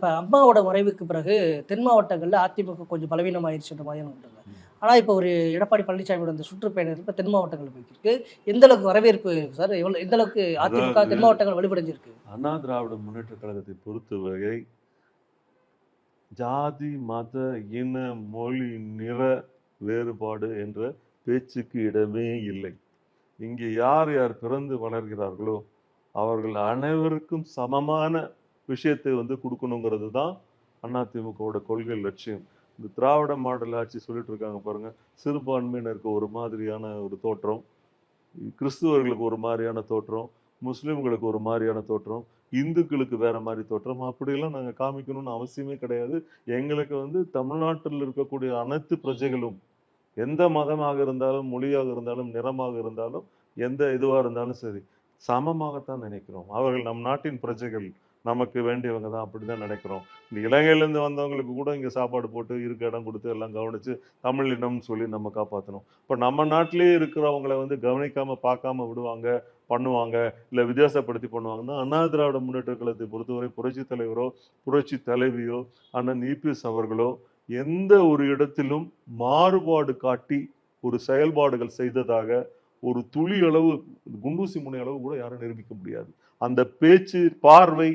இப்போ அம்மாவோட மறைவுக்கு பிறகு தென் மாவட்டங்களில் அதிமுக கொஞ்சம் பலவீனமாயிருச்சுன்ற மாதிரியான சொல்றாங்க. ஆனால் இப்போ ஒரு எடப்பாடி பழனிசாமியோட அந்த சுற்றுப்பயணம் இப்போ தென் மாவட்டங்களில் போயிருக்கு. எந்த அளவுக்கு வரவேற்பு இருக்கு சார்? எந்த அளவுக்கு அதிமுக தென் மாவட்டங்கள் வலுவடைஞ்சிருக்கு? அண்ணா திராவிட முன்னேற்ற கழகத்தை பொறுத்தவரை ஜாதி, மத, இன, மொழி, நிற வேறுபாடு என்ற பேச்சுக்கு இடமே இல்லை. இங்கே யார் யார் பிறந்து வளர்கிறார்களோ அவர்கள் அனைவருக்கும் சமமான விஷயத்தை கொடுக்கணுங்கிறது தான் அதிமுகவோட கொள்கை லட்சியம். இந்த திராவிட மாடல் ஆட்சி சொல்லிட்டு இருக்காங்க பாருங்க, சிறுபான்மையினருக்கு ஒரு மாதிரியான ஒரு தோற்றம், கிறிஸ்துவர்களுக்கு ஒரு மாதிரியான தோற்றம், முஸ்லிம்களுக்கு ஒரு மாதிரியான தோற்றம், இந்துக்களுக்கு வேற மாதிரி தோற்றம், அப்படியெல்லாம் நாங்கள் காமிக்கணும்னு அவசியமே கிடையாது. எங்களுக்கு தமிழ்நாட்டில் இருக்கக்கூடிய அனைத்து பிரஜைகளும் எந்த மதமாக இருந்தாலும், மொழியாக இருந்தாலும், நிறமாக இருந்தாலும், எந்த இதுவாக இருந்தாலும் சரி, சமமாகத்தான் நினைக்கிறோம். அவர்கள் நம் நாட்டின் பிரஜைகள், நமக்கு வேண்டியவங்க தான், அப்படிதான் நினைக்கிறோம். இந்த இலங்கையிலேருந்து வந்தவங்களுக்கு கூட இங்கே சாப்பாடு போட்டு இருக்க இடம் கொடுத்து எல்லாம் கவனித்து தமிழ் இனம்னு சொல்லி நம்ம காப்பாற்றணும். இப்போ நம்ம நாட்டிலேயே இருக்கிறவங்களை கவனிக்காம பார்க்காம விடுவாங்க, பண்ணுவாங்க, இல்லை வித்தியாசப்படுத்தி பண்ணுவாங்கன்னா, அண்ணா திராவிட முன்னேற்ற கழகத்தை பொறுத்தவரை புரட்சி தலைவரோ புரட்சி தலைவியோ அண்ணன் இபிஎஸ் அவர்களோ எந்த ஒரு இடத்திலும் மாறுபாடு காட்டி ஒரு செயல்பாடுகள் செய்ததாக ஒரு துளி அளவு, குண்டூசி முனை அளவு கூட யாரும் நிரூபிக்க முடியாது. அந்த பேச்சு, பார்வை,